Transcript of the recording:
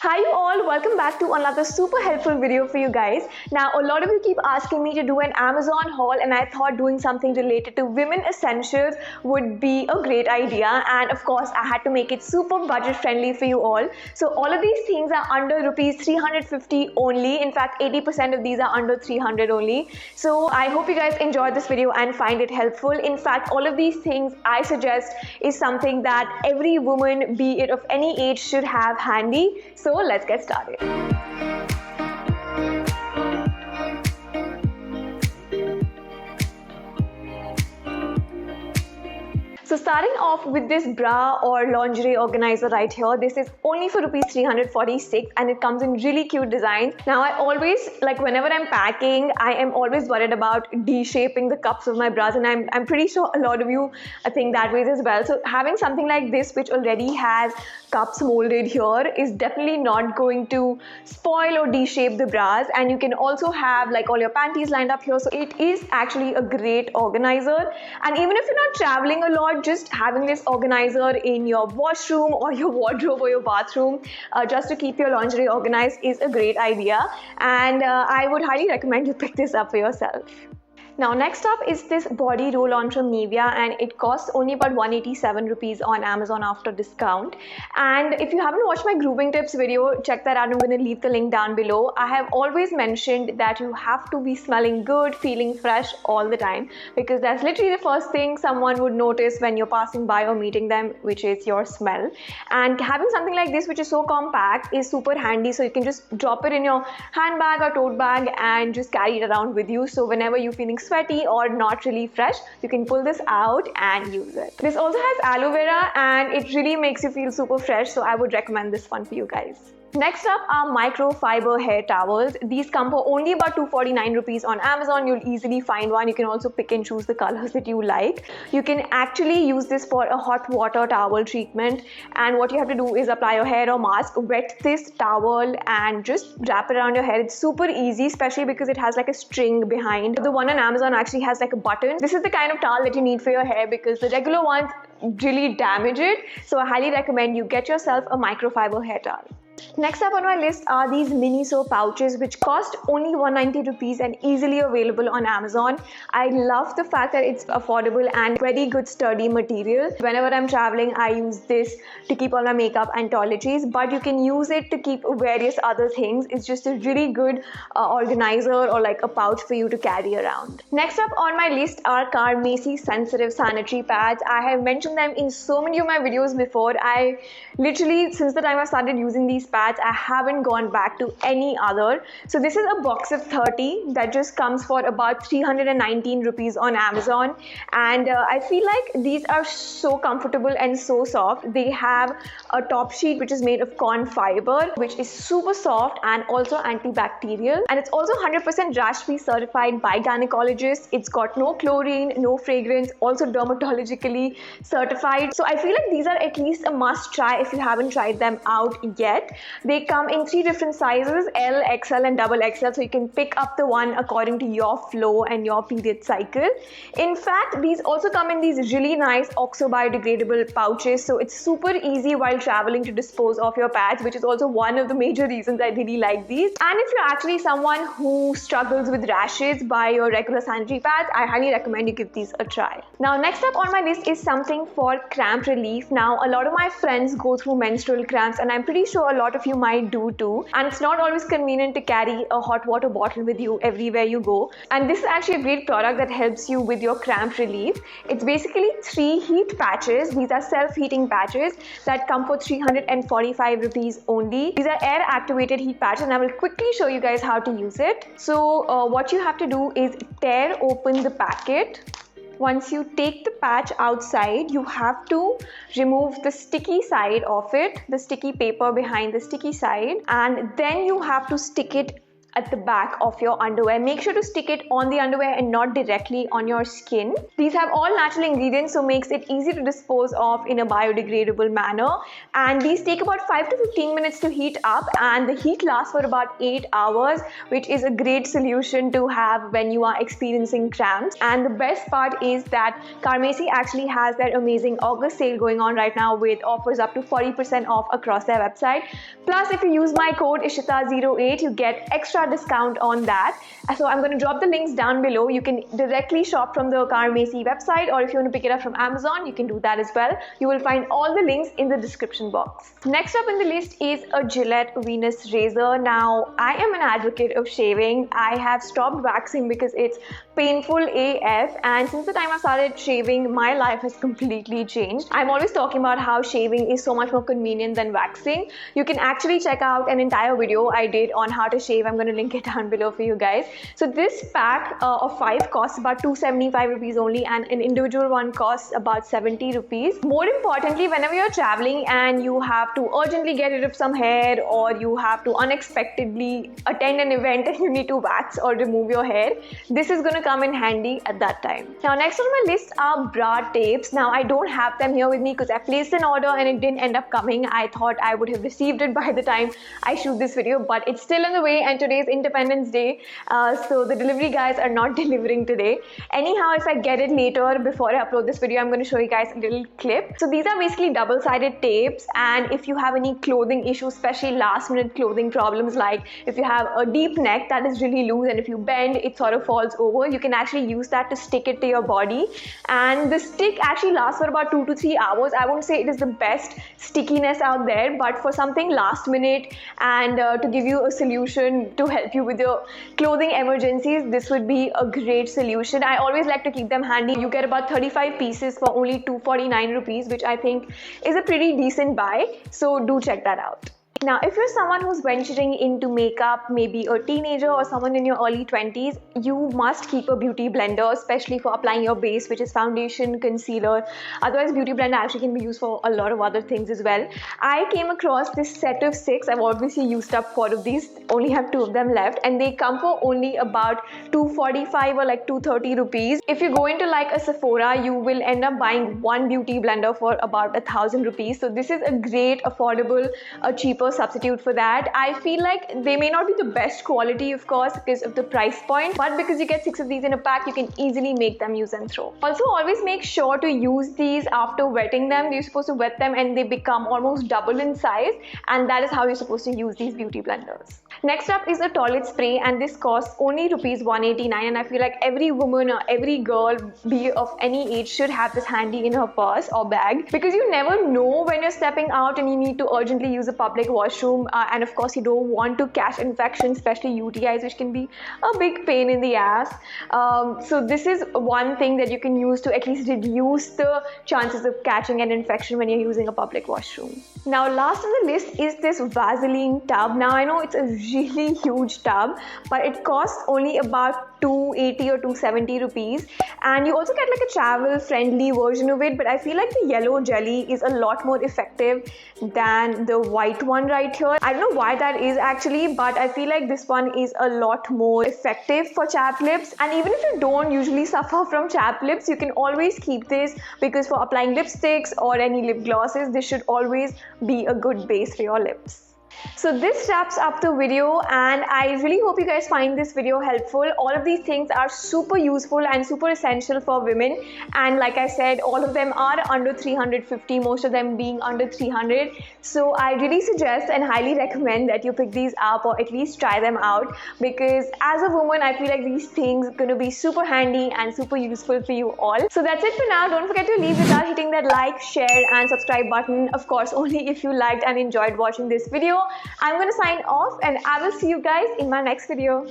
Hi you all, welcome back to another super helpful video for you guys. Now a lot of you keep asking me to do an Amazon haul, and I thought doing something related to women essentials would be a great idea, and of course I had to make it super budget friendly for you all. So all of these things are under rupees 350 only. In fact 80% of these are under 300 only. So I hope you guys enjoyed this video and find it helpful. In fact all of these things I suggest is something that every woman, be it of any age, should have handy. So let's get started. So starting off with this bra or lingerie organizer right here, this is only for rupees 346 and it comes in really cute designs. Now I always, whenever I'm packing, I am always worried about de-shaping the cups of my bras, and I'm pretty sure a lot of you think that way as well. So having something like this which already has cups molded here is definitely not going to spoil or de-shape the bras, and you can also have all your panties lined up here. So it is actually a great organizer, and even if you're not traveling a lot, just having this organizer in your washroom or your wardrobe or your bathroom just to keep your lingerie organized is a great idea, and I would highly recommend you pick this up for yourself. Now next up is this body roll-on from Nivea, and it costs only about 187 rupees on Amazon after discount. And if you haven't watched my grooming tips video, check that out. I'm going to leave the link down below. I have always mentioned that you have to be smelling good, feeling fresh all the time, because that's literally the first thing someone would notice when you're passing by or meeting them, which is your smell. And having something like this which is so compact is super handy, so you can just drop it in your handbag or tote bag and just carry it around with you. So whenever you're feeling sweaty or not really fresh, you can pull this out and use it. This also has aloe vera and it really makes you feel super fresh, so I would recommend this one for you guys. Next up are microfiber hair towels. These come for only about 249 rupees on Amazon. You'll easily find one. You can also pick and choose the colors that you like. You can actually use this for a hot water towel treatment, and what you have to do is apply your hair or mask, wet this towel and just wrap it around your hair. It's super easy, especially because it has a string behind. The one on Amazon actually has a button. This is the kind of towel that you need for your hair because the regular ones really damage it. So I highly recommend you get yourself a microfiber hair towel. Next up on my list are these Miniso pouches, which cost only 190 rupees and easily available on Amazon. I love the fact that it's affordable and very good sturdy material. Whenever I'm traveling, I use this to keep all my makeup and toiletries, but you can use it to keep various other things. It's just a really good organizer or a pouch for you to carry around. Next up on my list are Carmesi sensitive sanitary pads. I have mentioned them in so many of my videos before. I literally, since the time I started using these pads, I haven't gone back to any other. So this is a box of 30 that just comes for about 319 rupees on Amazon, and I feel like these are so comfortable and so soft. They have a top sheet which is made of corn fiber, which is super soft and also antibacterial, and it's also 100% rash-free certified by gynecologists. It's got no chlorine, no fragrance, also dermatologically certified. So I feel like these are at least a must try if you haven't tried them out yet. They come in 3 different sizes, L, XL and double XL, so you can pick up the one according to your flow and your period cycle. In fact, these also come in these really nice oxo-biodegradable pouches, so it's super easy while traveling to dispose of your pads, which is also one of the major reasons I really like these. And if you're actually someone who struggles with rashes by your regular sanitary pads, I highly recommend you give these a try. Now next up on my list is something for cramp relief. Now a lot of my friends go through menstrual cramps, and I'm pretty sure a lot of you might do too, and it's not always convenient to carry a hot water bottle with you everywhere you go, and this is actually a great product that helps you with your cramp relief. It's basically 3 heat patches. These are self-heating patches that come for 345 rupees only. These are air activated heat patches, and I will quickly show you guys how to use it. So what you have to do is tear open the packet. Once you take the patch outside, you have to remove the sticky side of it, the sticky paper behind the sticky side, and then you have to stick it at the back of your underwear. Make sure to stick it on the underwear and not directly on your skin. These have all natural ingredients, so makes it easy to dispose of in a biodegradable manner. And these take about 5 to 15 minutes to heat up, and the heat lasts for about 8 hours, which is a great solution to have when you are experiencing cramps. And the best part is that Carmesi actually has their amazing August sale going on right now with offers up to 40% off across their website. Plus, if you use my code Ishita08, you get extra discount on that. So I'm going to drop the links down below. You can directly shop from the Carmesi website, or if you want to pick it up from Amazon, you can do that as well. You will find all the links in the description box. Next up in the list is a Gillette Venus razor. Now, I am an advocate of shaving. I have stopped waxing because it's painful AF, and since the time I started shaving, my life has completely changed. I'm always talking about how shaving is so much more convenient than waxing. You can actually check out an entire video I did on how to shave. I'm going to link it down below for you guys. So this pack of 5 costs about 275 rupees only, and an individual one costs about 70 rupees. More importantly, whenever you're traveling and you have to urgently get rid of some hair, or you have to unexpectedly attend an event and you need to wax or remove your hair, this is going to come in handy at that time. Now, next on my list are bra tapes. Now, I don't have them here with me because I placed an order and it didn't end up coming. I thought I would have received it by the time I shoot this video, but it's still in the way, and today is Independence Day, so the delivery guys are not delivering today. Anyhow, if I get it later before I upload this video, I'm going to show you guys a little clip. So these are basically double-sided tapes, and if you have any clothing issues, especially last-minute clothing problems, like if you have a deep neck that is really loose and if you bend, it sort of falls over, you can actually use that to stick it to your body. And the stick actually lasts for about 2 to 3 hours. I won't say it is the best stickiness out there, but for something last minute and to give you a solution to help you with your clothing emergencies, this would be a great solution. I always like to keep them handy. You get about 35 pieces for only 249 rupees, which I think is a pretty decent buy. So do check that out. Now, if you're someone who's venturing into makeup, maybe a teenager or someone in your early 20s, you must keep a beauty blender, especially for applying your base, which is foundation, concealer. Otherwise, beauty blender actually can be used for a lot of other things as well. I came across this set of 6. I've obviously used up 4 of these, only have 2 of them left, and they come for only about 245 or like 230 rupees. If you go into like a Sephora, you will end up buying one beauty blender for about 1,000 rupees. So this is a great, affordable, cheaper substitute for that. I feel like they may not be the best quality, of course, because of the price point, but because you get 6 of these in a pack, you can easily make them use and throw. Also, always make sure to use these after wetting them. You're supposed to wet them and they become almost double in size, and that is how you're supposed to use these beauty blenders. Next up is a toilet spray, and this costs only rupees 189, and I feel like every woman or every girl, be of any age, should have this handy in her purse or bag, because you never know when you're stepping out and you need to urgently use a public washroom, and of course you don't want to catch infections, especially UTIs, which can be a big pain in the ass. So this is one thing that you can use to at least reduce the chances of catching an infection when you're using a public washroom. Now, last on the list is this Vaseline tub. Now, I know it's a really huge tub, but it costs only about 280 or 270 rupees, and you also get like a travel friendly version of it, but I feel like the yellow jelly is a lot more effective than the white one right here. I don't know why that is actually, but I feel like this one is a lot more effective for chapped lips. And even if you don't usually suffer from chapped lips, you can always keep this, because for applying lipsticks or any lip glosses, this should always be a good base for your lips. So this wraps up the video, and I really hope you guys find this video helpful. All of these things are super useful and super essential for women, and like I said, all of them are under 350, most of them being under 300. So I really suggest and highly recommend that you pick these up or at least try them out, because as a woman, I feel like these things are going to be super handy and super useful for you all. So that's it for now. Don't forget to leave without hitting that like, share and subscribe button. Of course, only if you liked and enjoyed watching this video. I'm going to sign off, and I will see you guys in my next video.